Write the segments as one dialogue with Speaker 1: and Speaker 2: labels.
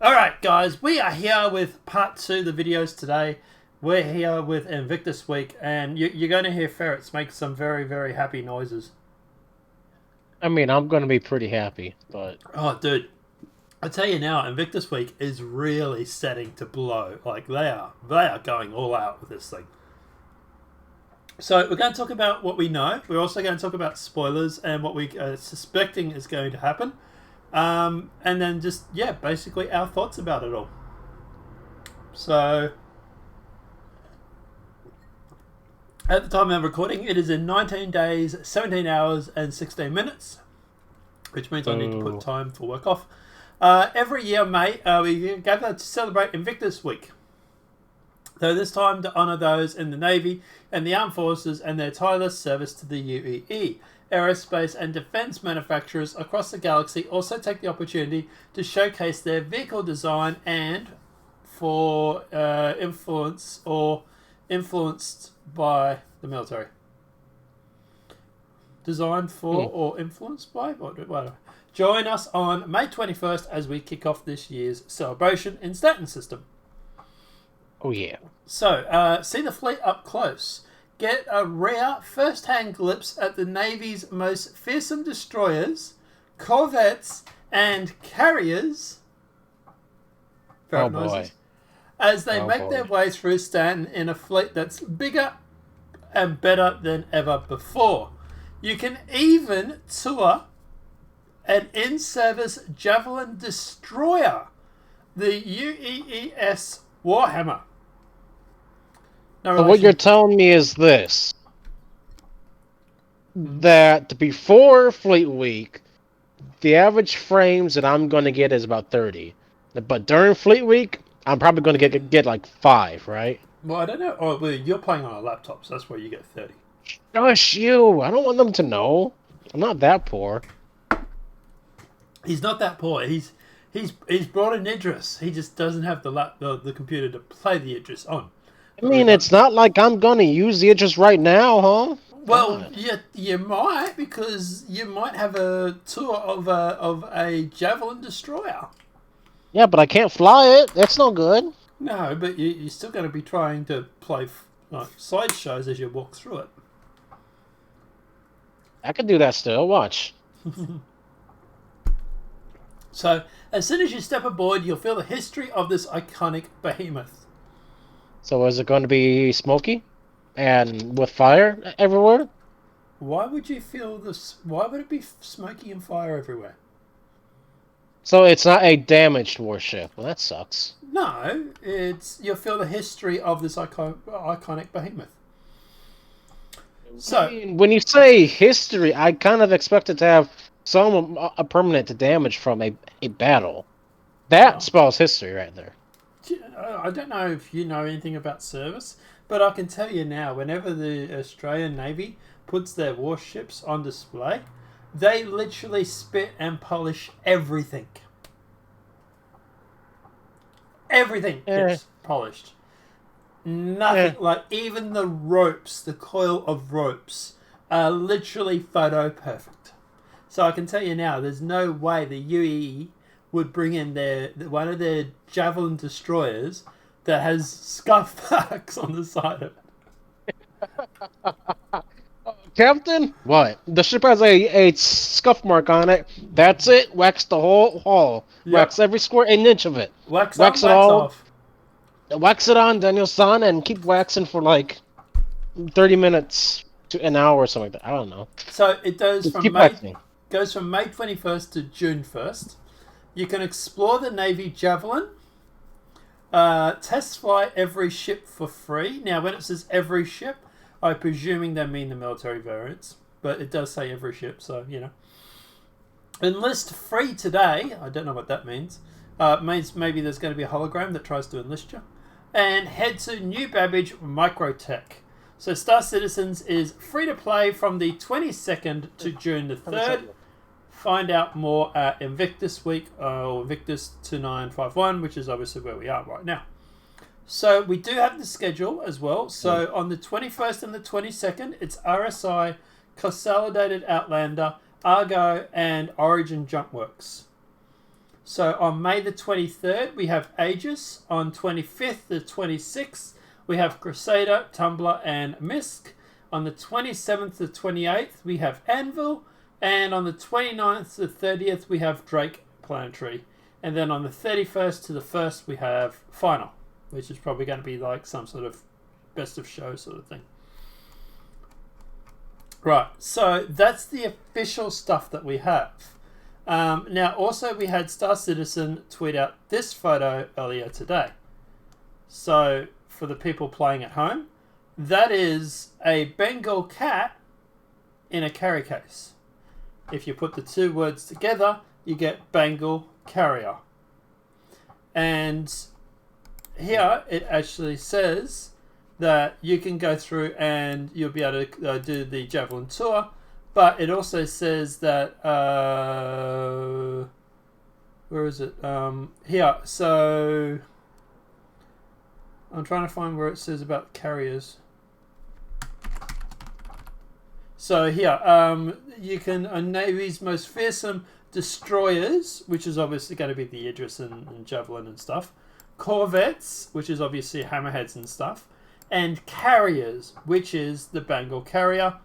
Speaker 1: Alright guys, we are here with part 2 of the videos today. We're here with Invictus week and you're going to hear ferrets make some very, very happy noises.
Speaker 2: I mean, I'm going to be pretty happy, but...
Speaker 1: Oh dude, I tell you now, Invictus week is really setting to blow. Like they are going all out with this thing. So we're going to talk about what we know. We're also going to talk about spoilers and what we are suspecting is going to happen. And then just, yeah, basically our thoughts about it all. So, at the time I'm recording, it is in 19 days, 17 hours, and 16 minutes, which means I need to put time for work off. Every year, May, we gather to celebrate Invictus Week. Though this time to honour those in the Navy and the Armed Forces and their tireless service to the UEE. Aerospace and defence manufacturers across the galaxy also take the opportunity to showcase their vehicle design and for influenced by the military. Designed for or influenced by? Whatever. Join us on May 21st as we kick off this year's celebration in Staten System.
Speaker 2: Oh yeah.
Speaker 1: So, see the fleet up close. Get a rare first-hand glimpse at the Navy's most fearsome destroyers, corvettes, and carriers.
Speaker 2: Oh boy.
Speaker 1: As they make their way through Stanton in a fleet that's bigger and better than ever before. You can even tour an in-service Javelin destroyer, the UEES Warhammer.
Speaker 2: So what you're telling me is this. That before Fleet Week, the average frames that I'm going to get is about 30. But during Fleet Week, I'm probably going to get like 5, right?
Speaker 1: Well, I don't know. Oh, well, you're playing on a laptop, so that's where you get 30.
Speaker 2: Gosh, you! I don't want them to know. I'm not that poor.
Speaker 1: He's not that poor. He's brought an Idris. He just doesn't have the computer to play the Idris on.
Speaker 2: I mean, it's not like I'm going to use the Idris right now, huh?
Speaker 1: Well, you might, because you might have a tour of a Javelin destroyer.
Speaker 2: Yeah, but I can't fly it. That's no good.
Speaker 1: No, but you're still going to be trying to play slideshows as you walk through it.
Speaker 2: I could do that still. Watch.
Speaker 1: So, as soon as you step aboard, you'll feel the history of this iconic behemoth.
Speaker 2: So is it going to be smoky? And with fire everywhere?
Speaker 1: Why would you feel this? Why would it be smoky and fire everywhere?
Speaker 2: So it's not a damaged warship. Well, that sucks.
Speaker 1: No, you'll feel the history of this iconic behemoth. So,
Speaker 2: I mean, when you say history, I kind of expect it to have some a permanent damage from a battle. That spells history right there.
Speaker 1: I don't know if you know anything about service, but I can tell you now, whenever the Australian Navy puts their warships on display, they literally spit and polish everything. Everything gets polished. Nothing, like even the ropes, the coil of ropes, are literally photo perfect. So I can tell you now, there's no way the UAE would bring in one of their Javelin destroyers that has scuff marks on the side of it.
Speaker 2: Captain? What? The ship has a scuff mark on it. That's it. Wax the whole hull. Yep. Wax every square inch of it.
Speaker 1: Wax on, wax off.
Speaker 2: Wax it on, Daniel-san, and keep waxing for like 30 minutes to an hour or something like that. I don't know.
Speaker 1: So it goes from May 21st to June 1st. You can explore the Navy Javelin. Test fly every ship for free. Now, when it says every ship, I'm presuming they mean the military variants, but it does say every ship, so, you know. Enlist free today. I don't know what that means. It means maybe there's going to be a hologram that tries to enlist you. And head to New Babbage Microtech. So Star Citizens is free to play from the 22nd to June the 3rd. Find out more at Invictus Week or Invictus 2951, which is obviously where we are right now. So we do have the schedule as well. So on the 21st and the 22nd, it's RSI, Consolidated Outlander, Argo, and Origin Junkworks. So on May the 23rd, we have Aegis. On 25th to 26th, we have Crusader, Tumbler, and Misk. On the 27th to 28th, we have Anvil. And on the 29th to 30th, we have Drake Planetary. And then on the 31st to the 1st, we have Final, which is probably going to be like some sort of best of show sort of thing. Right, so that's the official stuff that we have. Now, also, we had Star Citizen tweet out this photo earlier today. So, for the people playing at home, that is a Bengal cat in a carry case. If you put the two words together, you get Bengal Carrier. And here it actually says that you can go through and you'll be able to do the Javelin tour. But it also says that, where is it? Here. So, I'm trying to find where it says about carriers. So here, you can Navy's most fearsome destroyers, which is obviously going to be the Idris and Javelin and stuff. Corvettes, which is obviously hammerheads and stuff. And carriers, which is the Bengal Carrier.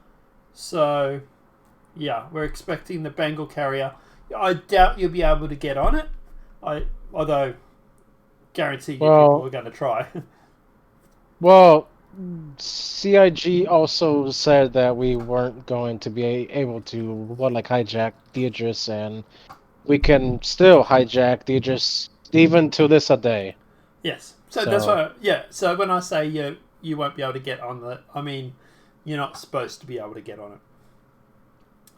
Speaker 1: So, yeah, we're expecting the Bengal Carrier. I doubt you'll be able to get on it. Although, guarantee you people are going to try.
Speaker 2: Well, CIG also said that we weren't going to be able to hijack the Idris, and we can still hijack the Idris even to this day.
Speaker 1: Yes. So that's why. Yeah. So when I say you won't be able to get on that, I mean you're not supposed to be able to get on it.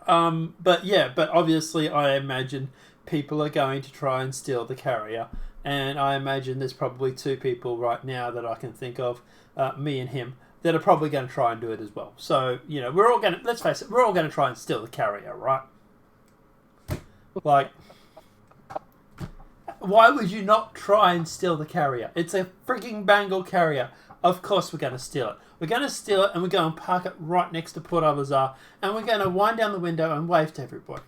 Speaker 1: But obviously I imagine people are going to try and steal the carrier, and I imagine there's probably two people right now that I can think of, me and him, that are probably going to try and do it as well. So we're all going to, let's face it, we're all going to try and steal the carrier, right? Like, why would you not try and steal the carrier? It's a freaking Bengal Carrier. Of course we're going to steal it. We're going to steal it and we're going to park it right next to Port Al-Azhar, and we're going to wind down the window and wave to everybody.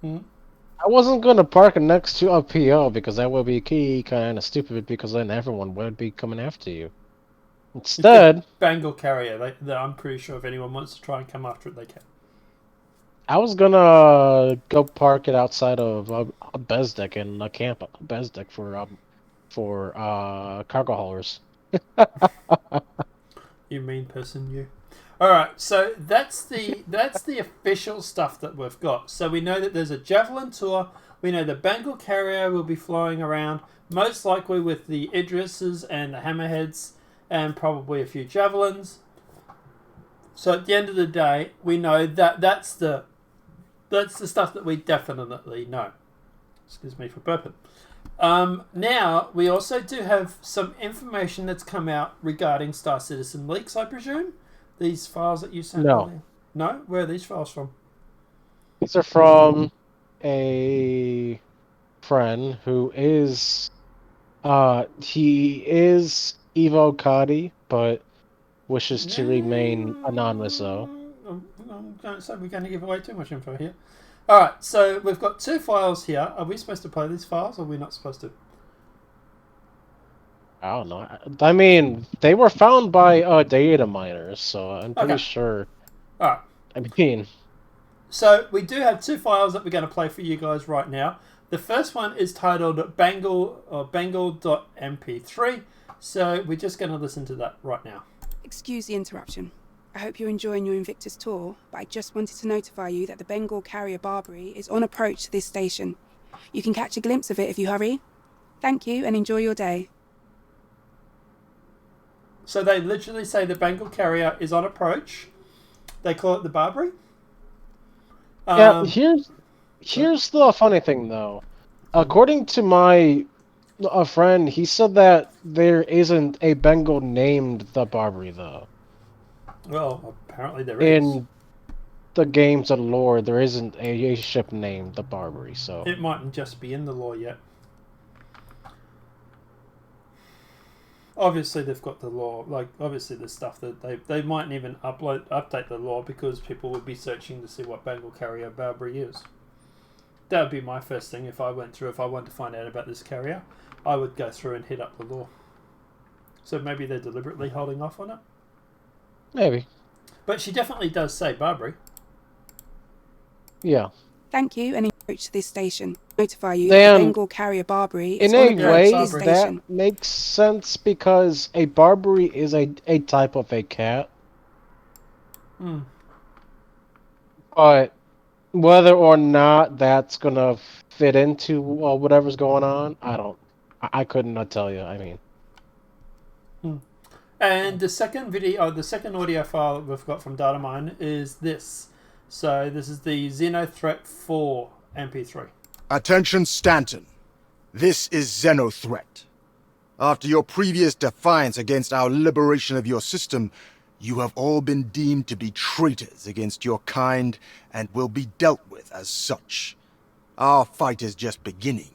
Speaker 2: I wasn't going to park it next to a PO because that would be kind of stupid, because then everyone would be coming after you. Instead,
Speaker 1: Bengal Carrier. I'm pretty sure if anyone wants to try and come after it, they can.
Speaker 2: I was gonna go park it outside of a Bezdek in a camp, Bezdek for cargo haulers.
Speaker 1: You mean person, you. All right, so that's the official stuff that we've got. So we know that there's a Javelin tour. We know the Bengal Carrier will be flying around, most likely with the Idrises and the Hammerheads, and probably a few Javelins. So at the end of the day, we know that that's the stuff that we definitely know. Excuse me for burping. Now, we also do have some information that's come out regarding Star Citizen leaks, I presume? These files that you sent earlier? No? Where are these files from?
Speaker 2: These are from a friend who is... he is Evo Cadi, but wishes to remain anonymous, though.
Speaker 1: I'm going to say we're going to give away too much info here. Alright, so we've got two files here. Are we supposed to play these files, or are we not supposed to?
Speaker 2: I don't know. I mean, they were found by data miners, so I'm pretty sure.
Speaker 1: Alright.
Speaker 2: I mean...
Speaker 1: So, we do have two files that we're going to play for you guys right now. The first one is titled Bengal.mp3. So, we're just going to listen to that right now.
Speaker 3: Excuse the interruption. I hope you're enjoying your Invictus tour, but I just wanted to notify you that the Bengal Carrier Barbary is on approach to this station. You can catch a glimpse of it if you hurry. Thank you and enjoy your day.
Speaker 1: So they literally say the Bengal Carrier is on approach. They call it the Barbary.
Speaker 2: Yeah, here's the funny thing, though. According to a friend, he said that there isn't a Bengal named the Barbary, though.
Speaker 1: Well, apparently there is.
Speaker 2: In the games of lore, there isn't a ship named the Barbary, so...
Speaker 1: It mightn't just be in the lore yet. Obviously, they've got the law. Like, obviously, there's stuff that they mightn't even update the law because people would be searching to see what Bengal carrier Barbary is. That would be my first thing if I wanted to find out about this carrier. I would go through and hit up the law. So maybe they're deliberately holding off on it.
Speaker 2: Maybe.
Speaker 1: But she definitely does say Barbary.
Speaker 2: Yeah.
Speaker 3: Thank you, and approach to this station. Notify you
Speaker 2: Then,
Speaker 3: that the Bengal carrier Barbary is
Speaker 2: in
Speaker 3: on
Speaker 2: a
Speaker 3: approach
Speaker 2: way,
Speaker 3: to this
Speaker 1: Barbary.
Speaker 2: that
Speaker 3: station.
Speaker 2: makes sense because a Barbary is a type of a cat.
Speaker 1: Hmm.
Speaker 2: But whether or not that's gonna fit into whatever's going on, I couldn't not tell you. I mean,
Speaker 1: And the second the second audio file that we've got from Datamine is this. So this is the Xenothreat 4 MP3.
Speaker 4: Attention, Stanton. This is Xenothreat. After your previous defiance against our liberation of your system, you have all been deemed to be traitors against your kind and will be dealt with as such. Our fight is just beginning.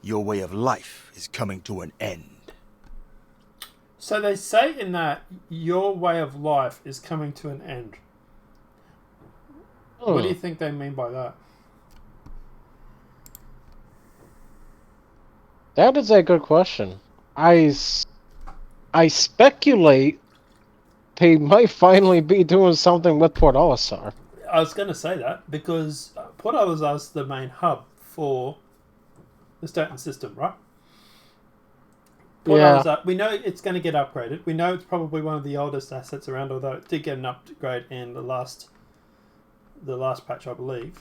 Speaker 4: Your way of life is coming to an end.
Speaker 1: So they say in that your way of life is coming to an end. What do you think they mean by that?
Speaker 2: that is a good question. I speculate they might finally be doing something with Port Olisar.
Speaker 1: I was going to say that because Port Olisar is the main hub for the Staten system, right? Port Olisar, we know it's going to get upgraded. We know it's probably one of the oldest assets around, although it did get an upgrade in the last patch, I believe.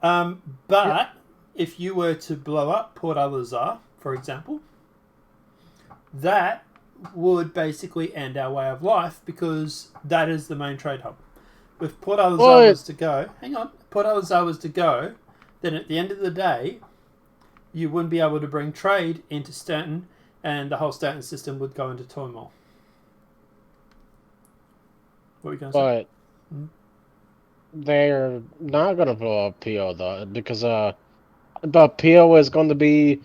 Speaker 1: But if you were to blow up Port Olisar, for example, that would basically end our way of life because that is the main trade hub. If Port Olisar was to go, Port Olisar was to go, then at the end of the day, you wouldn't be able to bring trade into Stanton, and the whole Stanton system would go into turmoil. What are you going to say?
Speaker 2: But they're not going to blow up PO though, because the PO is going to be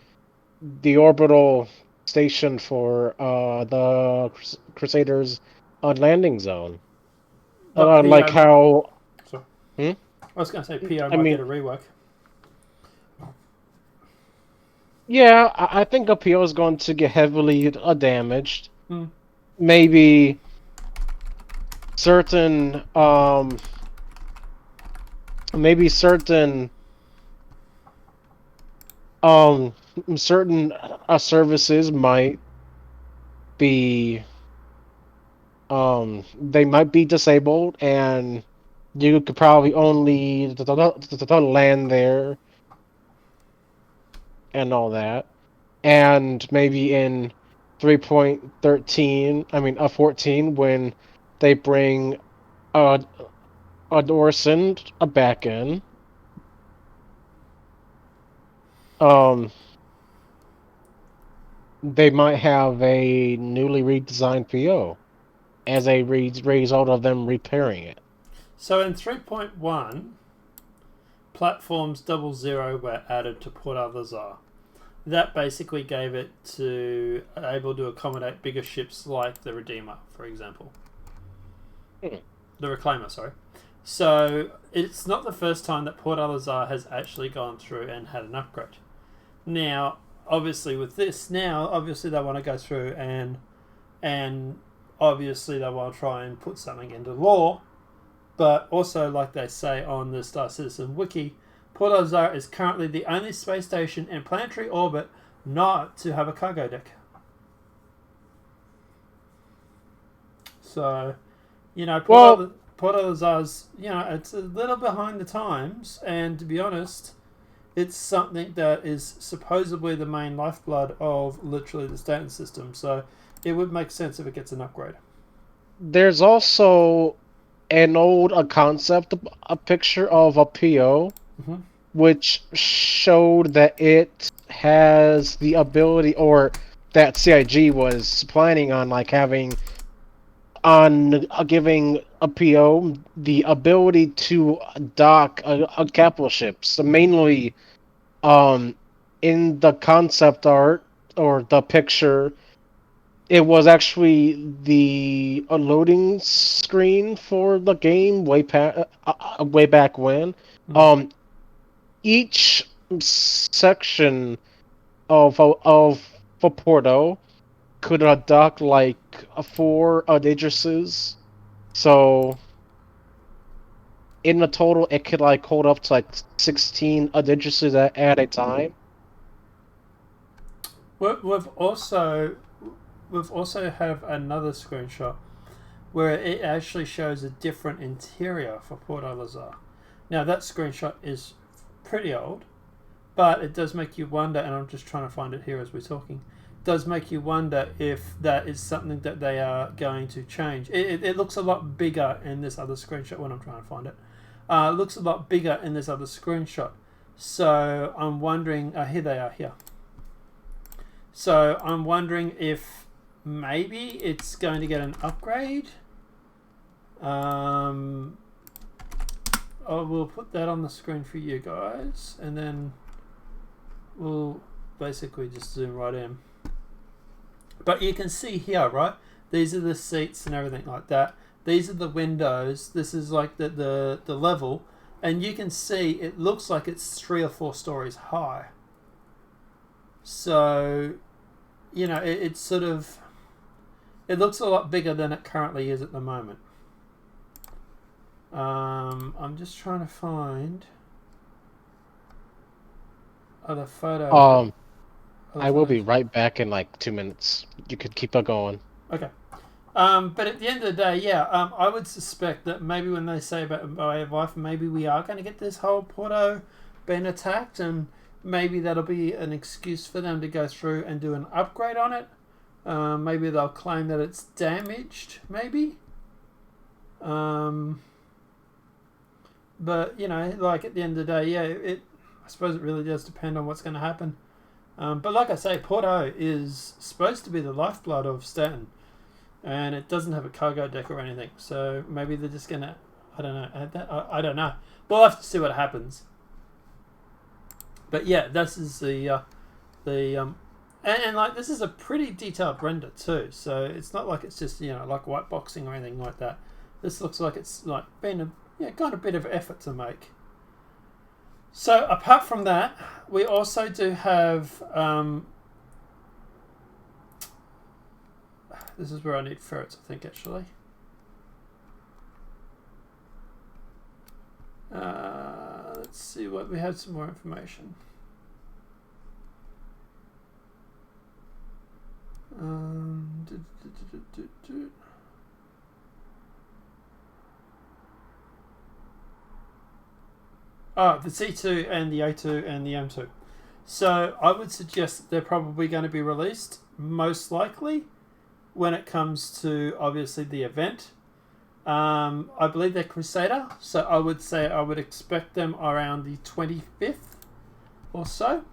Speaker 2: the orbital station for the Crusaders landing zone. Like how.
Speaker 1: Sorry.
Speaker 2: Hmm?
Speaker 1: I was going to say PO might get a rework.
Speaker 2: Yeah, I think a PO is going to get heavily damaged. Maybe certain certain services might be they might be disabled, and you could probably only land there and all that. And maybe in 3.13, 14, when they bring a Orson back in, they might have a newly redesigned PO as a result of them repairing it.
Speaker 1: So in 3.1, platforms 00 were added to Port Olisar. That basically gave it to able to accommodate bigger ships like the Redeemer, for example. The Reclaimer, sorry. So it's not the first time that Port Olisar has actually gone through and had an upgrade. Now, obviously with this, obviously they want to go through and obviously they want to try and put something into law, but also, like they say on the Star Citizen wiki, Port Olisar is currently the only space station in planetary orbit not to have a cargo deck. So, Port Olisar's, it's a little behind the times, and to be honest, it's something that is supposedly the main lifeblood of literally the Staten system, so it would make sense if it gets an upgrade.
Speaker 2: There's also an old concept, a picture of a PO, which showed that it has the ability, or that CIG was planning on giving a PO the ability to dock a capital ship. So mainly, in the concept art or the picture, it was actually the loading screen for the game way back when. Um, each section of for Porto could dock like 4 addresses. So in the total, it could like hold up to like 16 addresses at a time.
Speaker 1: We've also have another screenshot where it actually shows a different interior for Port Lazar. Now that screenshot is pretty old, but it does make you wonder, and I'm just trying to find it here as we're talking, does make you wonder if that is something that they are going to change. It looks a lot bigger in this other screenshot when I'm trying to find it. It looks a lot bigger in this other screenshot. So I'm wondering, here they are here. So I'm wondering if maybe it's going to get an upgrade. We'll put that on the screen for you guys, and then we'll basically just zoom right in. But you can see here, right? These are the seats and everything like that. These are the windows. This is like the level. And you can see it looks like it's 3 or 4 stories high. So, you know, it's sort of... It looks a lot bigger than it currently is at the moment. I'm just trying to find other photos.
Speaker 2: I will be right back in like 2 minutes. You could keep on going.
Speaker 1: Okay. But at the end of the day, yeah, I would suspect that maybe when they say about Way of Life, maybe we are going to get this whole Porto being attacked, and maybe that'll be an excuse for them to go through and do an upgrade on it. Maybe they'll claim that it's damaged, maybe. But, you know, like at the end of the day, yeah, I suppose it really does depend on what's going to happen. But like I say, Porto is supposed to be the lifeblood of Stanton, and it doesn't have a cargo deck or anything. So maybe they're just going to, I don't know, add that. I don't know. We'll have to see what happens. But yeah, this is and like this is a pretty detailed render too. So it's not like it's just, you know, like white boxing or anything like that. This looks like it's like been got a bit of effort to make. So apart from that, we also do have this is where I need ferrets, I think, actually. Let's see what we have, some more information. The C2 and the A2 and the M2. So I would suggest that they're probably going to be released, most likely, when it comes to, obviously, the event. I believe they're Crusader, so I would say I would expect them around the 25th or so.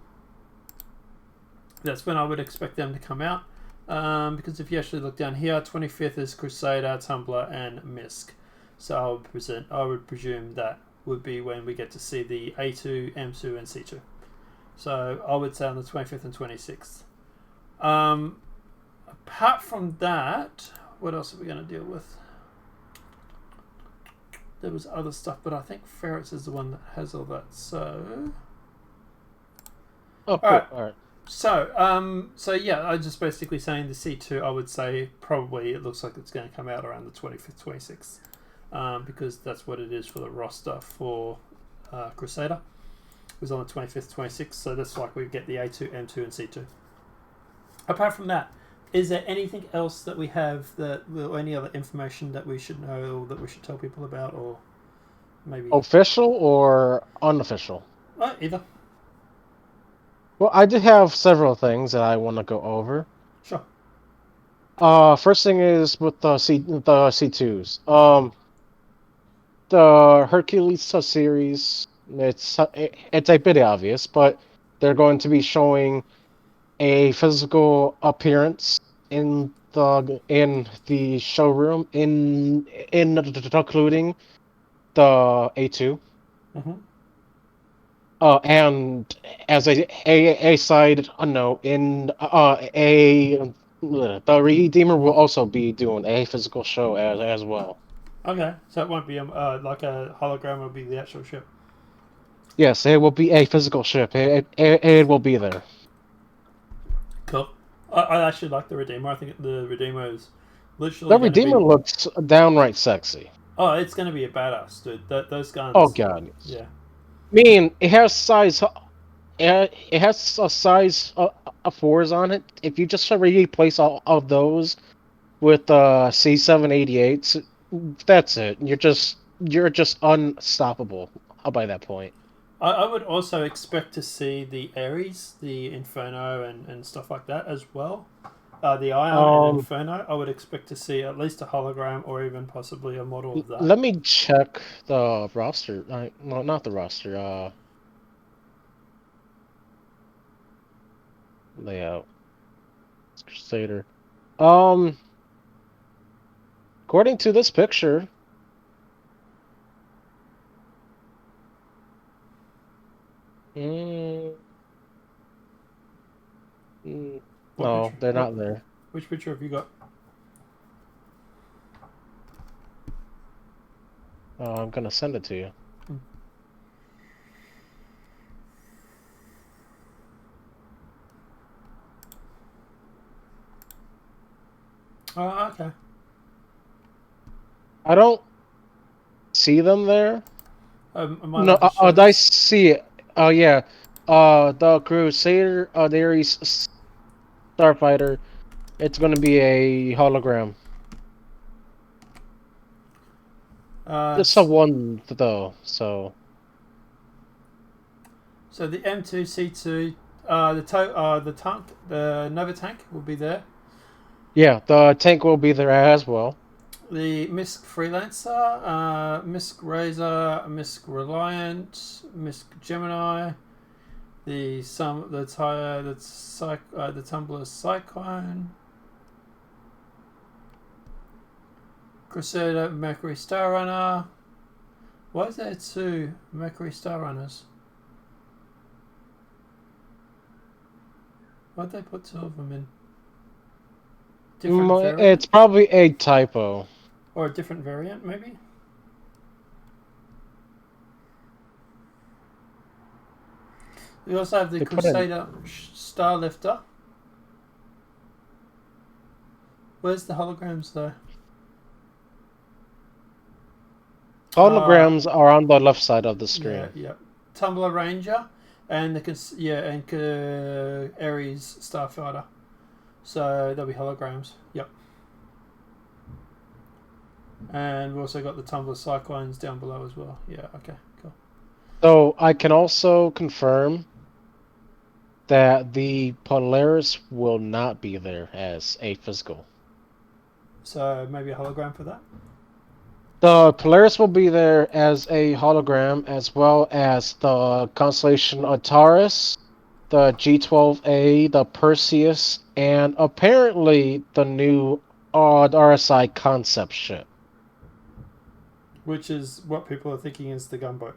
Speaker 1: That's when I would expect them to come out. Because if you actually look down here, 25th is Crusader, Tumblr, and Misk. So I would presume that would be when we get to see the A2, M2, and C2. So I would say on the 25th and 26th. Apart from that, what else are we going to deal with? There was other stuff, but I think Ferrets is the one that has all that. So,
Speaker 2: oh, cool. All right.
Speaker 1: So yeah, I'm just basically saying the C2. I would say probably it looks like it's going to come out around the 25th, 26th. Because that's what it is for the roster for Crusader. It was on the 25th, 26th, so that's like we get the A2, M2, and C2. Apart from that, is there anything else that we have or any other information that we should know or that we should tell people about, or maybe
Speaker 2: official or unofficial?
Speaker 1: Either.
Speaker 2: Well, I did have several things that I want to go over.
Speaker 1: Sure.
Speaker 2: First thing is with the C2s. The Hercules series, it's a bit obvious, but they're going to be showing a physical appearance in the showroom, including the A2.
Speaker 1: Mm-hmm.
Speaker 2: And as a side note, in a The Redeemer will also be doing a physical show as well.
Speaker 1: Okay, so it won't be like a hologram. Will be the actual ship.
Speaker 2: Yes, it will be a physical ship. It will be there.
Speaker 1: Cool. I actually like the Redeemer. I think the Redeemer is literally
Speaker 2: The
Speaker 1: going to
Speaker 2: Redeemer
Speaker 1: be.
Speaker 2: looks downright sexy.
Speaker 1: Oh, it's going to be a badass, dude. Those
Speaker 2: Oh
Speaker 1: guns.
Speaker 2: god.
Speaker 1: Yeah.
Speaker 2: I mean, it has size. It has a size of fours on it. If you just replace all of those with C788s, that's it. You're just unstoppable by that point.
Speaker 1: I would also expect to see the Ares, the Inferno, and stuff like that as well. The Ion and
Speaker 2: Um,
Speaker 1: Inferno. I would expect to see at least a hologram or even possibly a model of that.
Speaker 2: Let me check the roster. No, not the roster. Layout. Crusader. Um, According to this picture, mm,
Speaker 1: What
Speaker 2: no,
Speaker 1: picture?
Speaker 2: they're not there.
Speaker 1: Which picture have you got?
Speaker 2: I'm gonna send it to you.
Speaker 1: Oh, okay.
Speaker 2: I don't see them there.
Speaker 1: Am I
Speaker 2: No,
Speaker 1: allowed to show
Speaker 2: I
Speaker 1: this?
Speaker 2: see it. Oh yeah. The Crusader, the Ares Starfighter. It's gonna be a hologram. Just a
Speaker 1: S-
Speaker 2: one though. So
Speaker 1: so the M2C2, the tank, the Nova tank will be there.
Speaker 2: yeah, the tank will be there as well.
Speaker 1: The Misk Freelancer, Misk Razor, Misk Reliant, Misk Gemini, the Tumbler Cyclone, Crusader Mercury Star Runner. Why is there two Mercury Star Runners? Why'd they put two of them in? Different variant?
Speaker 2: It's probably a typo.
Speaker 1: Or a different variant, maybe? We also have the
Speaker 2: They put in
Speaker 1: Crusader Starlifter. Where's the holograms though? Uh,
Speaker 2: holograms are on the left side of the
Speaker 1: yeah,
Speaker 2: screen.
Speaker 1: yeah. Tumbler Ranger and Ares Starfighter. So there'll be holograms. Yep. And we've also got the Tumbler Cyclones down below as well. Yeah, okay, cool.
Speaker 2: So I can also confirm that the Polaris will not be there as a physical.
Speaker 1: So maybe a hologram for that?
Speaker 2: The Polaris will be there as a hologram, as well as the constellation Antares, the G12A, the Perseus, and apparently the new RSI concept ship.
Speaker 1: Which is what people are thinking is the gunboat.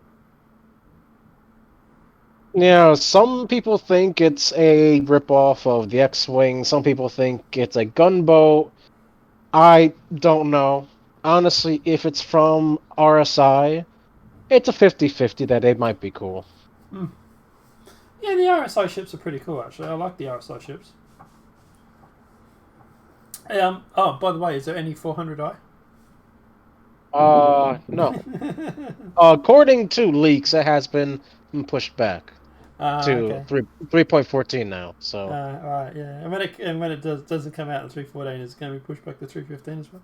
Speaker 2: Yeah, some people think it's a ripoff of the X-Wing. Some people think it's a gunboat. I don't know. Honestly, if it's from RSI, it's a 50-50 that it might be cool.
Speaker 1: Yeah, the RSI ships are pretty cool actually. I like the RSI ships. Oh, by the way, is there any 400i?
Speaker 2: No. According to leaks, it has been pushed back to
Speaker 1: Okay.
Speaker 2: 3.14 now. So
Speaker 1: Alright, yeah. And when it doesn't come out in 314, it's going to be pushed back to 315 as well.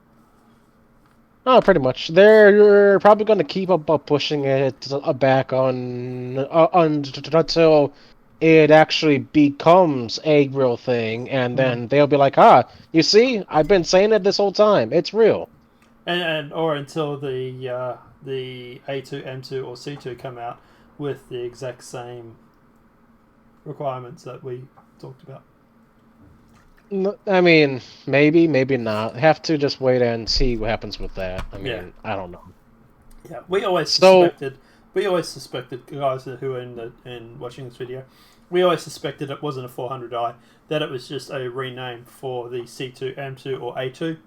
Speaker 2: pretty much. They're probably going to keep up pushing it back until it actually becomes a real thing, and then they'll be like, you see, I've been saying it this whole time. It's real.
Speaker 1: And or until the A2, M2, or C2 come out with the exact same requirements that we talked about.
Speaker 2: I mean, maybe not. Have to just wait and see what happens with that. I mean,
Speaker 1: Yeah.
Speaker 2: I don't know.
Speaker 1: Yeah, we always
Speaker 2: So,
Speaker 1: suspected we always suspected, guys who are in watching this video, we always suspected it wasn't a 400i, that it was just a rename for the C2, M2, or A2.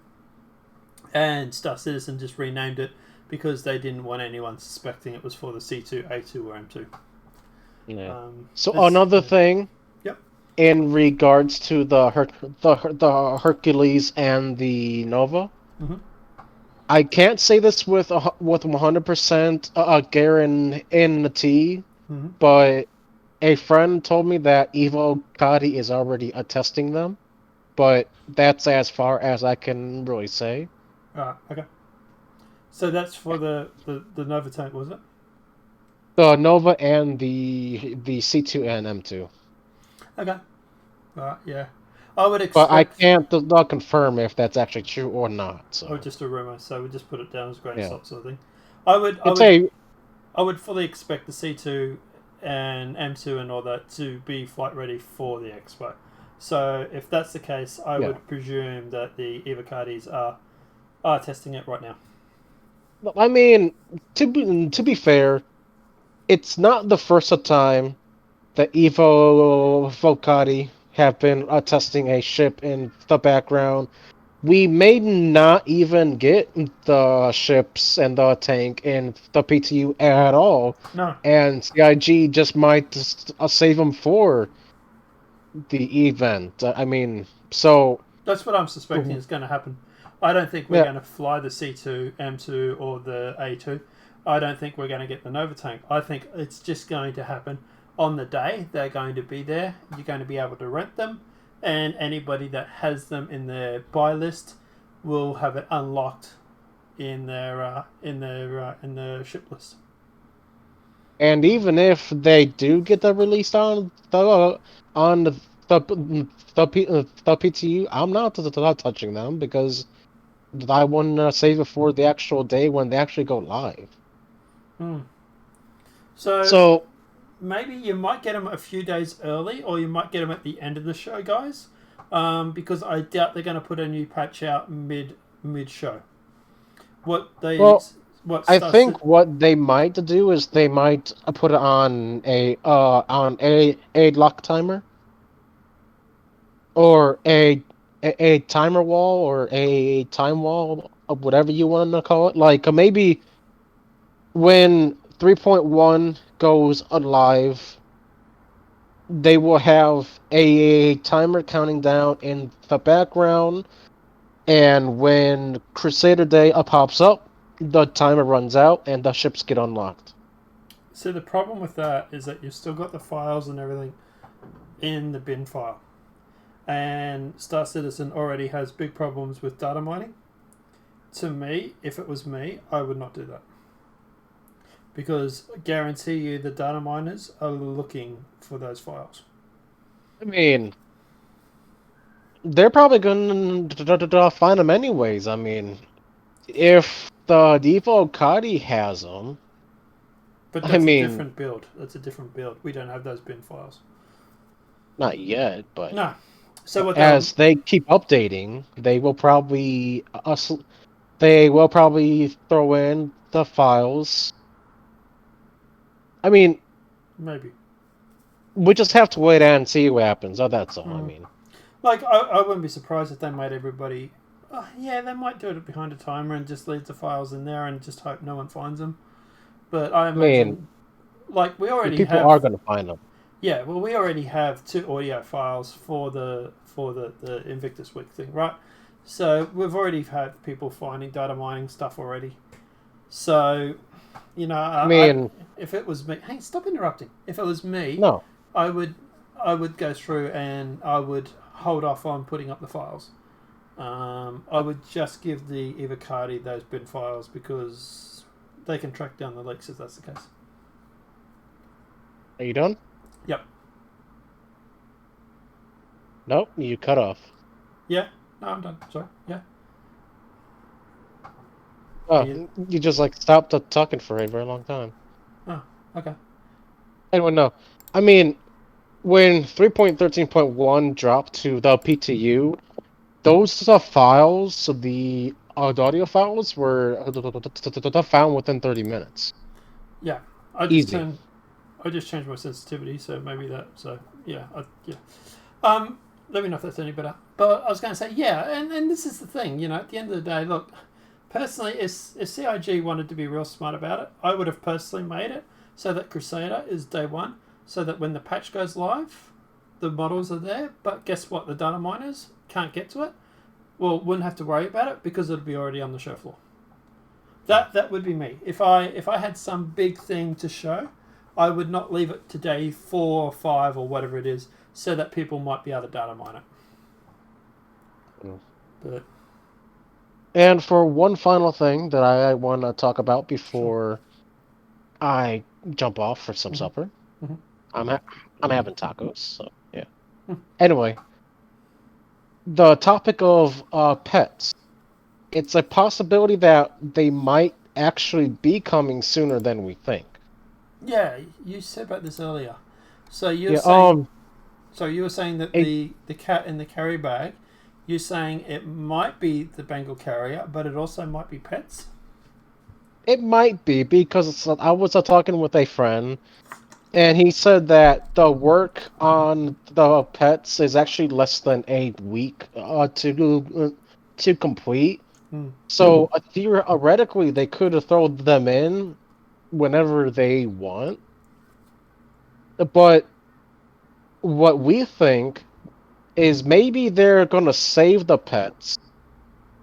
Speaker 1: And Star Citizen just renamed it because they didn't want anyone suspecting it was for the C2, A2, or M2.
Speaker 2: Yeah. So another thing.
Speaker 1: Yep.
Speaker 2: In regards to the Hercules and the Nova, I can't say this with 100% guarantee, but a friend told me that Evo Cadi is already attesting them, but that's as far as I can really say.
Speaker 1: Okay. So that's for the Nova tank, was it?
Speaker 2: The Nova and the C2 and M2.
Speaker 1: Okay. Yeah. I would expect...
Speaker 2: But I can't not confirm if that's actually true or not. So.
Speaker 1: Or just a rumor, so we just put it down as a grain of salt sort of thing. I would fully expect the C2 and M2 and all that to be flight ready for the Expo. So if that's the case, I would presume that the Evocardis are testing it right now.
Speaker 2: I mean, to be fair, it's not the first time that Evo Volcati have been testing a ship in the background. We may not even get the ships and the tank in the PTU at all.
Speaker 1: No.
Speaker 2: And CIG just might save them for the event. I mean, so...
Speaker 1: That's what I'm suspecting is going to happen. I don't think we're going to fly the C2, M2, or the A2. I don't think we're going to get the Nova tank. I think it's just going to happen on the day. They're going to be there. You're going to be able to rent them. And anybody that has them in their buy list will have it unlocked in their ship list.
Speaker 2: And even if they do get the released on the PTU, I'm not touching them because I want to save it for the actual day when they actually go live.
Speaker 1: So maybe you might get them a few days early, or you might get them at the end of the show, guys, because I doubt they're going to put a new patch out mid show.
Speaker 2: I think what they might do is they might put it on a lock timer, or a timer wall, or a time wall, or whatever you want to call it. Like maybe when 3.1 goes live, they will have a timer counting down in the background, and when Crusader Day pops up, the timer runs out and the ships get unlocked.
Speaker 1: So the problem with that is that you've still got the files and everything in the bin file. And Star Citizen already has big problems with data mining. To me, if it was me, I would not do that. Because I guarantee you the data miners are looking for those files.
Speaker 2: I mean, they're probably going to find them anyways. I mean, if the default Kadi has them...
Speaker 1: But that's a different build. That's a different build. We don't have those bin files.
Speaker 2: Not yet, but...
Speaker 1: No. So
Speaker 2: as they keep updating, they will probably throw in the files. I mean,
Speaker 1: maybe
Speaker 2: we just have to wait and see what happens. Oh, that's all. I mean,
Speaker 1: like I wouldn't be surprised if they made everybody. They might do it behind a timer and just leave the files in there and just hope no one finds them. But I imagine, like we already
Speaker 2: people are going to find them.
Speaker 1: Yeah, well, we already have 2 audio files for the Invictus Week thing, right? So we've already had people finding data mining stuff already. So, if it was me, hey, stop interrupting. If it was me,
Speaker 2: no,
Speaker 1: I would go through and I would hold off on putting up the files. I would just give the Evocati those bin files because they can track down the leaks if that's the case.
Speaker 2: Are you done?
Speaker 1: Yep.
Speaker 2: Nope, you cut off.
Speaker 1: Yeah? No, I'm done. Sorry. Yeah.
Speaker 2: Oh, you just stopped talking for a very long time.
Speaker 1: Oh, okay.
Speaker 2: Anyway, no. I mean, when 3.13.1 dropped to the PTU, those files, the audio files, were found within 30 minutes.
Speaker 1: Yeah.
Speaker 2: Easy.
Speaker 1: I just changed my sensitivity, so maybe that. So yeah, yeah. Let me know if that's any better. But I was going to say, yeah, and this is the thing, at the end of the day, look, personally, if CIG wanted to be real smart about it, I would have personally made it so that Crusader is day one, so that when the patch goes live, the models are there, but guess what? The data miners can't get to it. Well, wouldn't have to worry about it because it'll be already on the show floor. That would be me. If I had some big thing to show, I would not leave it to day 4 or 5 or whatever it is, so that people might be able to data mine it. But
Speaker 2: And for one final thing that I want to talk about before I jump off for some supper, I'm having tacos, so yeah. Anyway, the topic of pets. It's a possibility that they might actually be coming sooner than we think.
Speaker 1: yeah, you said about this earlier. So you're
Speaker 2: Yeah.
Speaker 1: saying, so you were saying that
Speaker 2: It-
Speaker 1: the cat in the carry bag, you're saying it might be the Bengal carrier, but it also might be pets.
Speaker 2: It might be because I was talking with a friend, and he said that the work on the pets is actually less than a week to complete. So theoretically, they could have thrown them in whenever they want. But what we think is maybe they're gonna save the pets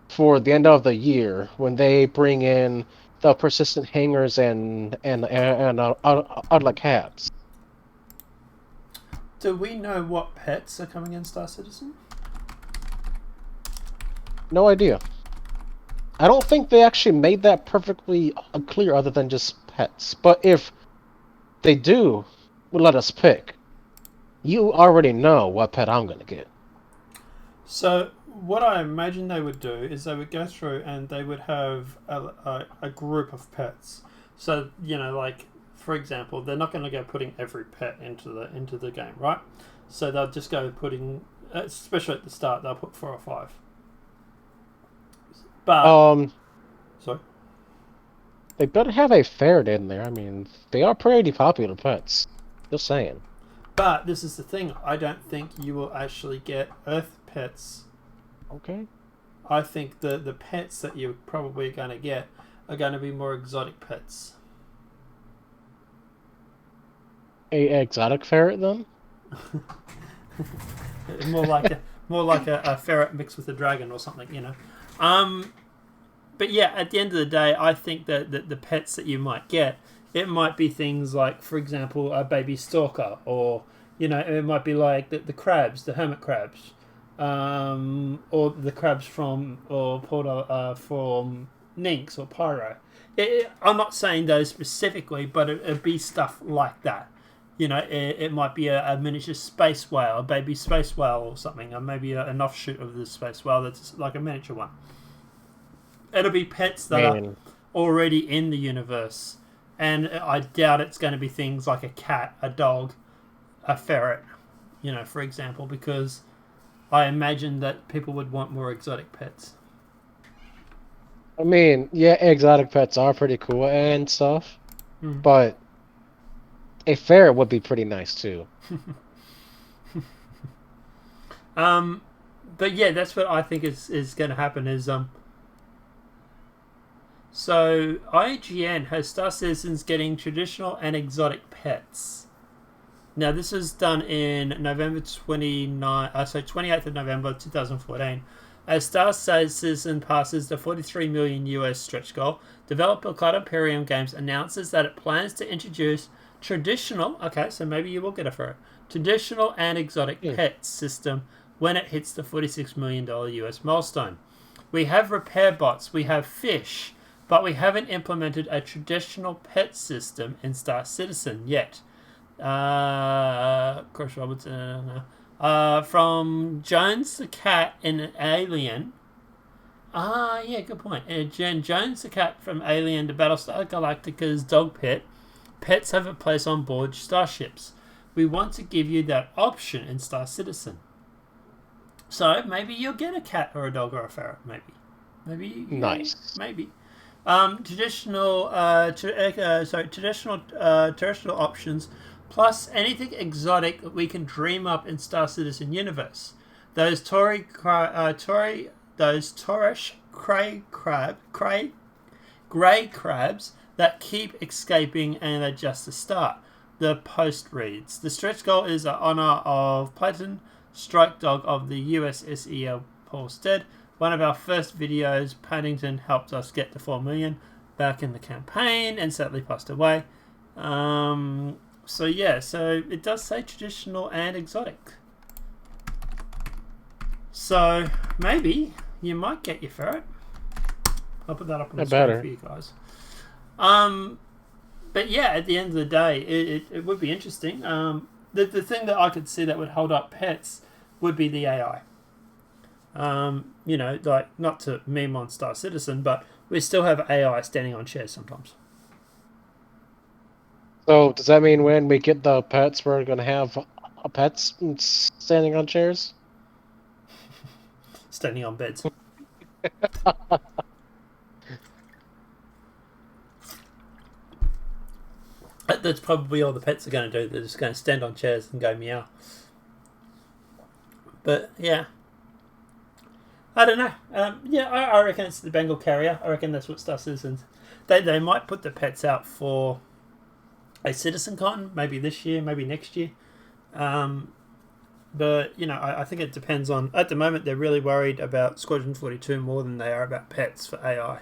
Speaker 2: for the end of the year when they bring in the persistent hangers and other cats.
Speaker 1: Do we know what pets are coming in Star Citizen?
Speaker 2: No idea. I don't think they actually made that perfectly clear other than just pets. But if they do, let us pick. You already know what pet I'm gonna get.
Speaker 1: So what I imagine they would do is they would go through and they would have a group of pets. So like for example, they're not going to go putting every pet into the game, right? So they'll just go putting, especially at the start, they'll put 4 or 5. But sorry,
Speaker 2: they better have a ferret in there. I mean, they are pretty popular pets. Just saying.
Speaker 1: but this is the thing. I don't think you will actually get Earth pets.
Speaker 2: Okay.
Speaker 1: I think the pets that you're probably going to get are going to be more exotic pets.
Speaker 2: A exotic ferret, then?
Speaker 1: more like a ferret mixed with a dragon or something. But yeah, at the end of the day, I think that the pets that you might get, it might be things like, for example, a baby stalker, or it might be like the crabs, the hermit crabs, or the crabs from Nynx or Pyro. I'm not saying those specifically, but it'd be stuff like that. It might be a miniature space whale, a baby space whale or something, or maybe an offshoot of the space whale that's like a miniature one. It'll be pets that are already in the universe, and I doubt it's going to be things like a cat, a dog, a ferret, for example, because I imagine that people would want more exotic pets.
Speaker 2: I mean, yeah, exotic pets are pretty cool and stuff, but a ferret would be pretty nice too.
Speaker 1: But yeah, that's what I think is going to happen. So IGN has Star Citizens getting traditional and exotic pets. Now this was done in November 28th of November 2014. As Star Citizen passes the $43 million US stretch goal, developer Cloud Imperium Games announces that it plans to introduce traditional, okay, so maybe you will get a ferret, traditional and exotic pets system when it hits the $46 million US milestone. We have repair bots, we have fish, but we haven't implemented a traditional pet system in Star Citizen yet. Chris Robertson, from Jones the cat in Alien. Yeah, good point. Jones the cat from Alien to Battlestar Galactica's dog pet. Pets have a place on board starships. We want to give you that option in Star Citizen. So maybe you'll get a cat or a dog or a ferret. Maybe.
Speaker 2: Nice.
Speaker 1: Maybe. Traditional terrestrial options, plus anything exotic that we can dream up in Star Citizen universe. Those Torish grey crabs that keep escaping, and are just the start. The post reads: the stretch goal is in honor of Platon, strike dog of the USSEL Paul Stead. One of our first videos, Paddington helped us get to 4 million back in the campaign and sadly passed away. So it does say traditional and exotic. So maybe you might get your ferret. I'll put that up on the screen for you guys. But yeah, at the end of the day, it would be interesting. The thing that I could see that would hold up pets would be the AI. Like, not to meme on Star Citizen, but we still have AI standing on chairs sometimes.
Speaker 2: So does that mean when we get the pets, we're going to have pets standing on chairs?
Speaker 1: Standing on beds. That's probably all the pets are going to do. They're just going to stand on chairs and go meow. But yeah, I don't know. I reckon it's the Bengal carrier. I reckon that's what Star Citizens. They might put the pets out for a CitizenCon, maybe this year, maybe next year. But I think it depends on. At the moment, they're really worried about Squadron 42 more than they are about pets for AI.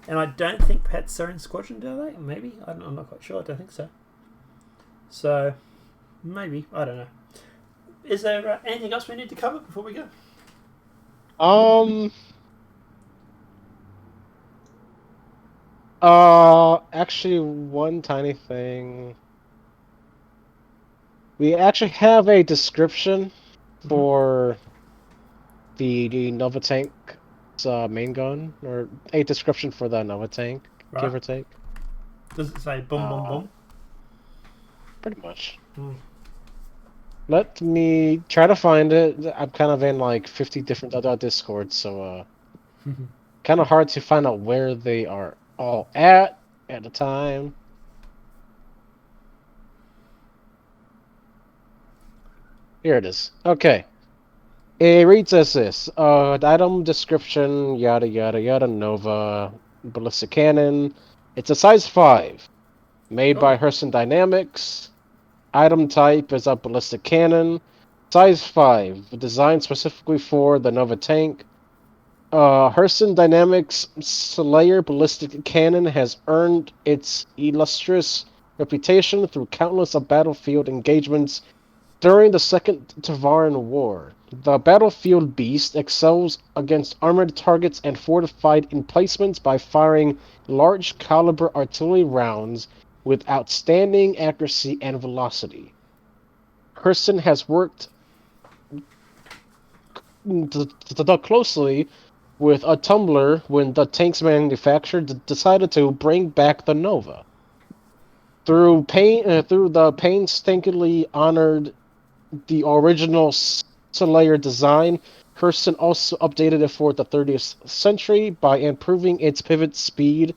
Speaker 1: And I don't think pets are in Squadron, do they? Maybe. I'm not quite sure. I don't think so. So, maybe. I don't know. Is there anything else we need to cover before we go?
Speaker 2: Actually, one tiny thing. We actually have a description for the Nova Tank's main gun, or a description for the Nova Tank, give or take.
Speaker 1: Does it say boom, boom, boom?
Speaker 2: Pretty much. Let me try to find it. I'm kind of in like 50 different other Discords, so kind of hard to find out where they are all at a time. Here it is. Okay. It reads as this. Item description, yada yada yada, Nova ballistic cannon. It's a size 5. Made by Hurston Dynamics. Item type is a ballistic cannon. Size 5. Designed specifically for the Nova tank. Hurston Dynamics Slayer ballistic cannon has earned its illustrious reputation through countless of battlefield engagements during the Second Tavaran War. The battlefield beast excels against armored targets and fortified emplacements by firing large caliber artillery rounds with outstanding accuracy and velocity. Hurston has worked closely with a Tumblr when the tank's manufacturer decided to bring back the Nova. Through the painstakingly honored the original Slayer design, Hurston also updated it for the 30th century by improving its pivot speed,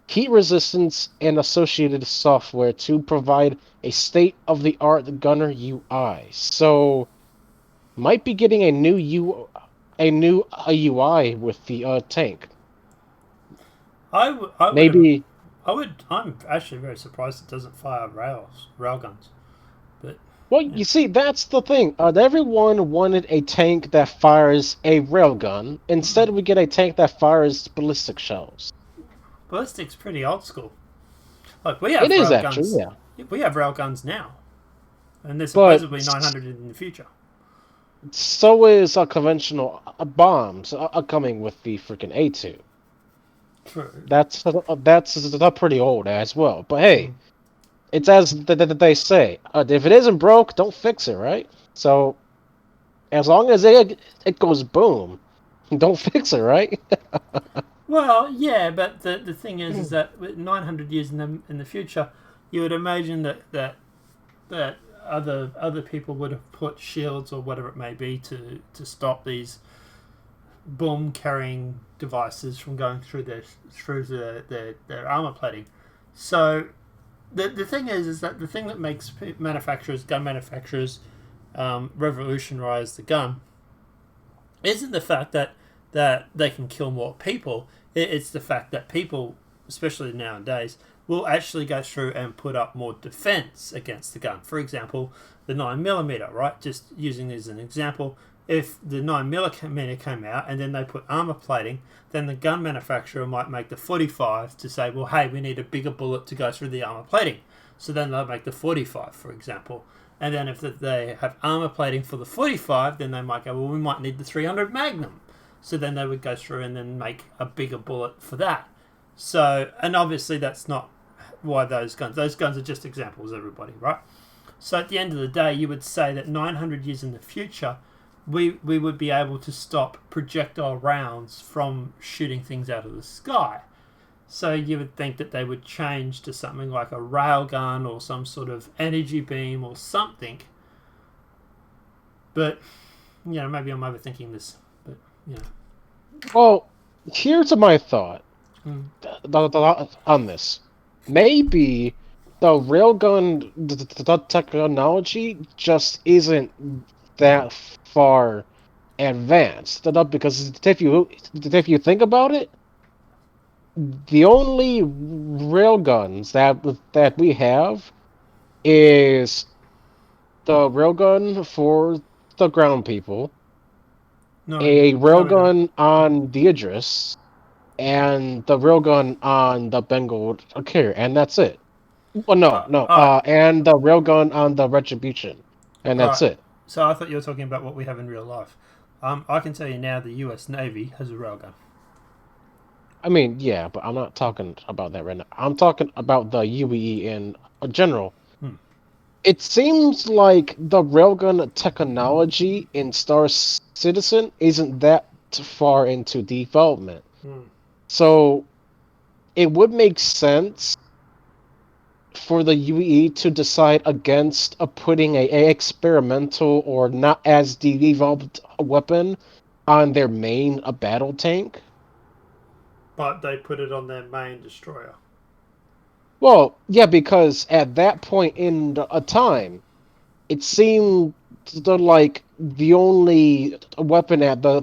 Speaker 2: heat resistance, and associated software to provide a state-of-the-art gunner UI. So, might be getting a new UI with the tank.
Speaker 1: I'm actually very surprised it doesn't fire railguns. But
Speaker 2: you see, that's the thing. Everyone wanted a tank that fires a railgun. Instead, we get a tank that fires ballistic shells.
Speaker 1: Ballistic's pretty old school. Like, we have
Speaker 2: railguns. It is actually, yeah.
Speaker 1: We have railguns now, and there's supposedly 900 in the future.
Speaker 2: So is conventional bombs coming with the freaking A2.
Speaker 1: True.
Speaker 2: That's pretty old as well. But hey, it's as they say. If it isn't broke, don't fix it, right? So, as long as it goes boom, don't fix it, right?
Speaker 1: Well, yeah, but the thing is that with 900 years in the future, you would imagine that other people would have put shields or whatever it may be to stop these bomb carrying devices from going through their armor plating. So the thing is that the thing that makes gun manufacturers revolutionize the gun isn't the fact that they can kill more people. It's the fact that people, especially nowadays, will actually go through and put up more defense against the gun. For example, the 9mm, right? Just using this as an example, if the 9mm came out and then they put armor plating, then the gun manufacturer might make the 45 to say, well, hey, we need a bigger bullet to go through the armor plating. So then they'll make the 45, for example. And then if they have armor plating for the 45, then they might go, well, we might need the 300 Magnum. So then they would go through and then make a bigger bullet for that. So, and obviously that's not why those guns are just examples, everybody, right? So at the end of the day, you would say that 900 years in the future, we would be able to stop projectile rounds from shooting things out of the sky. So you would think that they would change to something like a railgun or some sort of energy beam or something. But, maybe I'm overthinking this. But,
Speaker 2: Well, here's my thought on this. Maybe the railgun technology just isn't that far advanced. Because if you think about it, the only railguns that we have is the railgun for the ground people, a railgun on the Idris, and the railgun on the Bengal carrier, and that's it. Well, no. And the railgun on the Retribution, and that's it.
Speaker 1: So I thought you were talking about what we have in real life. I can tell you now the U.S. Navy has a railgun.
Speaker 2: I mean, yeah, but I'm not talking about that right now. I'm talking about the UE in general. It seems like the railgun technology in Star Citizen isn't that far into development. So it would make sense for the UE to decide against putting a experimental or not as developed weapon on their main battle tank.
Speaker 1: But they put it on their main destroyer.
Speaker 2: Well, yeah, because at that point in a time, it seemed like the only weapon at the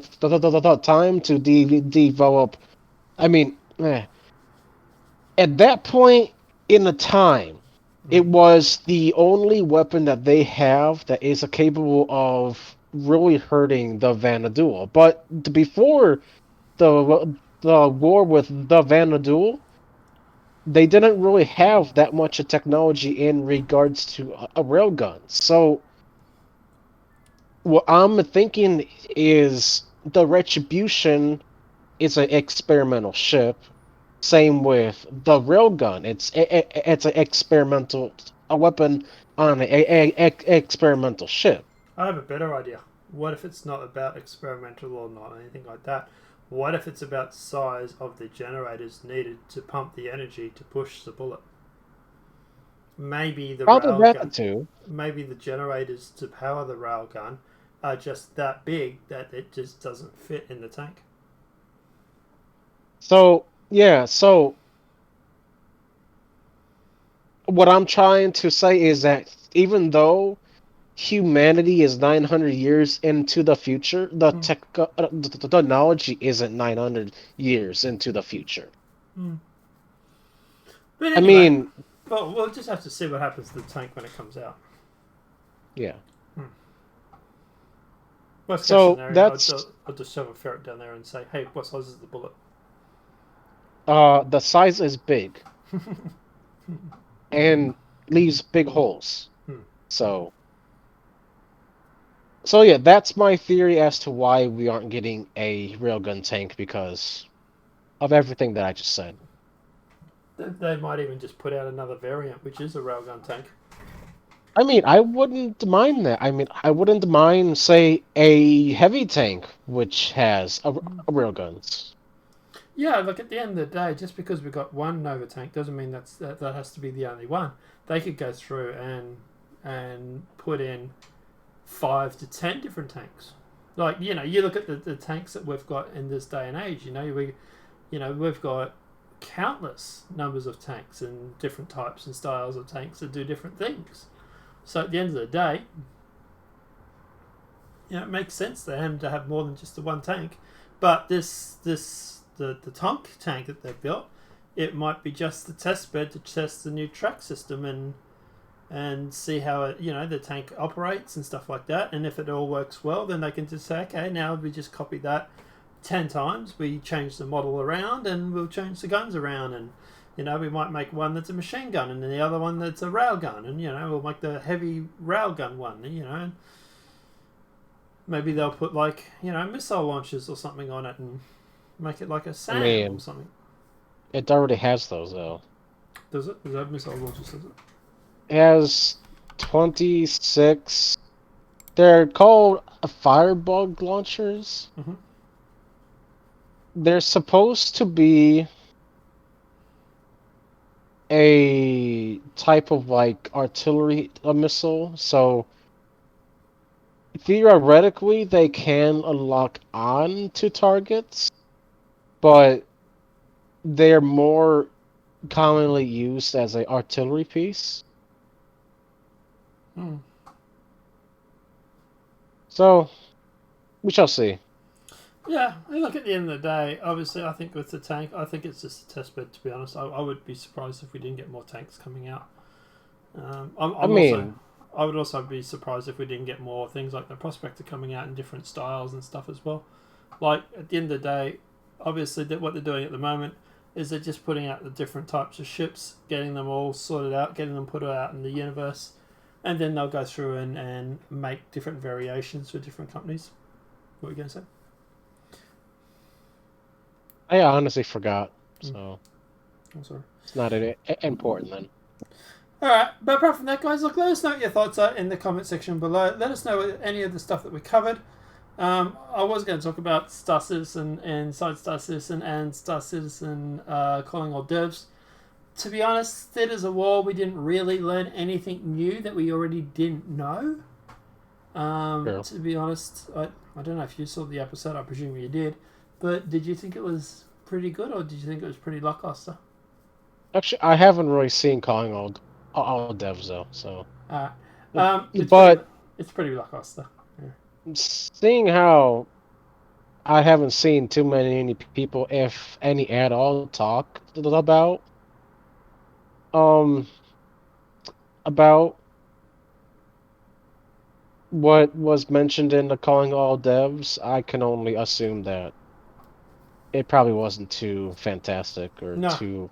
Speaker 2: time to develop. I mean, at that point in the time, it was the only weapon that they have that is capable of really hurting the Vanadul. But before the war with the Vanadul, they didn't really have that much technology in regards to a railgun. So what I'm thinking is the Retribution is an experimental ship. Same with the railgun. It's an experimental weapon on an experimental ship.
Speaker 1: I have a better idea. What if it's not about experimental or not anything like that? What if it's about size of the generators needed to pump the energy to push the bullet? Maybe the railgun, maybe the generators to power the railgun are just that big that it just doesn't fit in the tank.
Speaker 2: So what I'm trying to say is that even though humanity is 900 years into the future, the technology isn't 900 years into the future.
Speaker 1: But anyway, we'll just have to see what happens to the tank when it comes out.
Speaker 2: Yeah.
Speaker 1: Worst case scenario, I'll just shove a ferret down there and say, hey, what size is the bullet?
Speaker 2: The size is big. And leaves big holes. So yeah, that's my theory as to why we aren't getting a railgun tank, because of everything that I just said.
Speaker 1: They might even just put out another variant, which is a railgun tank.
Speaker 2: I mean, I wouldn't mind that. I mean, I wouldn't mind, say, a heavy tank which has a railguns.
Speaker 1: Yeah, look, at the end of the day, just because we've got one Nova tank doesn't mean that has to be the only one. They could go through and put in 5 to 10 different tanks. Like, you look at the tanks that we've got in this day and age. We've got countless numbers of tanks and different types and styles of tanks that do different things. So at the end of the day, it makes sense for them to have more than just the one tank. But the tank that they've built, it might be just the test bed to test the new track system and see how it, the tank operates and stuff like that. And if it all works well, then they can just say, okay, now we just copy that 10 times. We change the model around and we'll change the guns around. And, we might make one that's a machine gun and then the other one that's a rail gun. And, we'll make the heavy rail gun one, and maybe they'll put missile launchers or something on it and make it like a SAM or something.
Speaker 2: It already has those, though.
Speaker 1: Does it? Does it have missile launchers, does it?
Speaker 2: It has 26. They're called firebug launchers.
Speaker 1: Mm-hmm.
Speaker 2: They're supposed to be a type of artillery missile, so theoretically they can lock on to targets, but they're more commonly used as an artillery piece. So, we shall see.
Speaker 1: Yeah, look, at the end of the day, obviously, I think with the tank, I think it's just a test bed, to be honest. I would be surprised if we didn't get more tanks coming out. I would also be surprised if we didn't get more things like the Prospector coming out in different styles and stuff as well. Like, at the end of the day, obviously, what they're doing at the moment is they're just putting out the different types of ships, getting them all sorted out, getting them put out in the universe, and then they'll go through and make different variations for different companies. What were you going to say?
Speaker 2: I honestly forgot, so
Speaker 1: I'm sorry.
Speaker 2: It's not important then.
Speaker 1: Alright, but apart from that, guys, look, let us know what your thoughts are in the comment section below. Let us know any of the stuff that we covered. I was going to talk about Star Citizen and Inside Star Citizen and Star Citizen calling all devs. To be honest, Theaters of War, we didn't really learn anything new that we already didn't know.
Speaker 2: Sure.
Speaker 1: To be honest, I don't know if you saw the episode, I presume you did, but did you think it was pretty good or did you think it was pretty lackluster?
Speaker 2: Actually, I haven't really seen calling all devs though, so.
Speaker 1: It's pretty lackluster. Yeah.
Speaker 2: Seeing how I haven't seen too many people, if any at all, talk about what was mentioned in the calling all devs, I can only assume that it probably wasn't too fantastic or too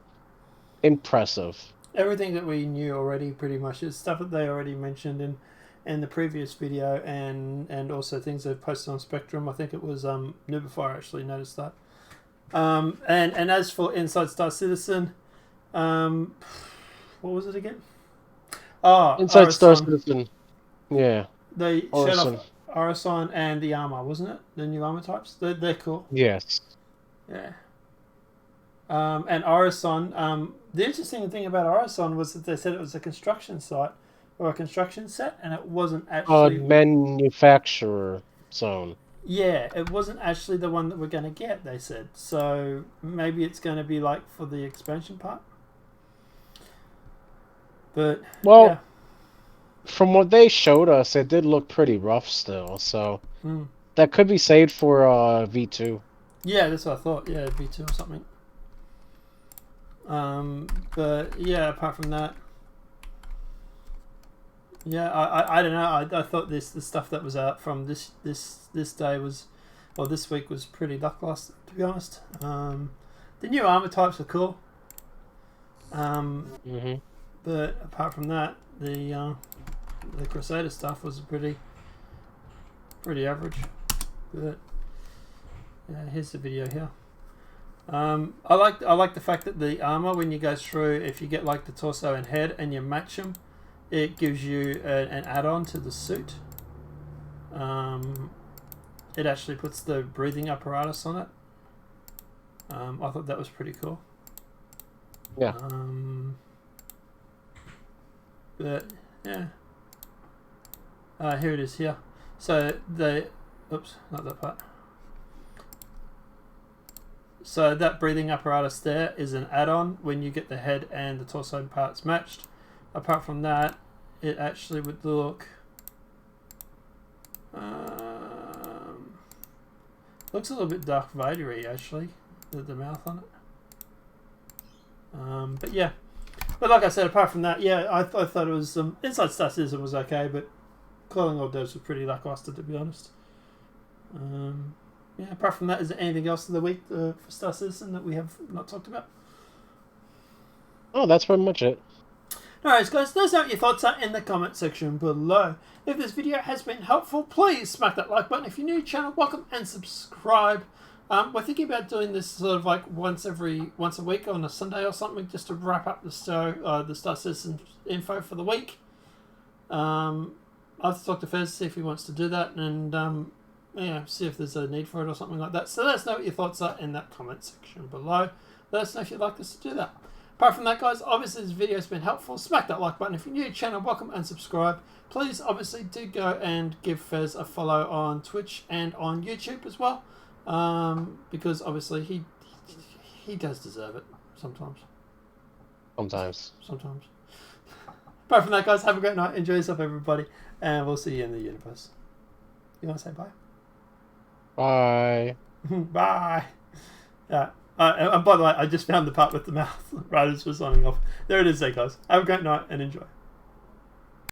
Speaker 2: impressive.
Speaker 1: Everything that we knew already pretty much is stuff that they already mentioned in the previous video and also things they've posted on Spectrum. I think it was Nubify actually noticed that. And as for Inside Star Citizen, what was it again?
Speaker 2: Inside Star Citizen. Yeah.
Speaker 1: They showed off Orison and the armor, wasn't it? The new armor types. They're cool.
Speaker 2: Yes.
Speaker 1: Yeah. And Orison, the interesting thing about Orison was that they said it was a construction site or a construction set, and it wasn't actually
Speaker 2: manufacturer zone.
Speaker 1: Yeah, it wasn't actually the one that we're going to get, they said. So maybe it's going to be like for the expansion part. But yeah.
Speaker 2: From what they showed us, it did look pretty rough still. So that could be saved for V2.
Speaker 1: Yeah, that's what I thought. Yeah, V2 or something. But yeah, apart from that, yeah, I don't know. I thought the stuff that was out from this day was, or this week was pretty lackluster, to be honest. The new armor types were cool. But apart from that, the Crusader stuff was pretty average. But yeah, here's the video here. I like the fact that the armor, when you go through, if you get like the torso and head and you match them, it gives you an add-on to the suit. It actually puts the breathing apparatus on it. I thought that was pretty cool.
Speaker 2: Yeah.
Speaker 1: But yeah. Here it is here. So Oops, not that part. So that breathing apparatus there is an add-on when you get the head and the torso parts matched. Apart from that, it actually would look... looks a little bit Darth Vader-y, actually, the mouth on it. But yeah. But like I said, apart from that, yeah, I thought it was... Inside Star Citizen was okay, but Calling All Devs was pretty lackluster, to be honest. Yeah, apart from that, is there anything else of the week for Star Citizen that we have not talked about?
Speaker 2: Oh, that's pretty much it.
Speaker 1: Alright guys, let us know what your thoughts are in the comment section below. If this video has been helpful, please smack that like button. If you're new to the channel, welcome and subscribe. We're thinking about doing this sort of like once a week on a Sunday or something, just to wrap up the Star Citizen info for the week. I'll have to talk to Fez, see if he wants to do that, and yeah, see if there's a need for it or something like that. So let us know what your thoughts are in that comment section below. Let us know if you'd like us to do that. Apart from that, guys, obviously this video has been helpful. Smack that like button. If you're new to the channel, welcome and subscribe. Please, obviously, do go and give Fez a follow on Twitch and on YouTube as well. Because, obviously, he does deserve it sometimes. Sometimes. Apart from that, guys, have a great night. Enjoy yourself, everybody. And we'll see you in the universe. You want to say bye?
Speaker 2: Bye.
Speaker 1: Bye. Yeah. And by the way, I just found the part with the mouth right as we're signing off. There it is there, guys. Have a great night and enjoy.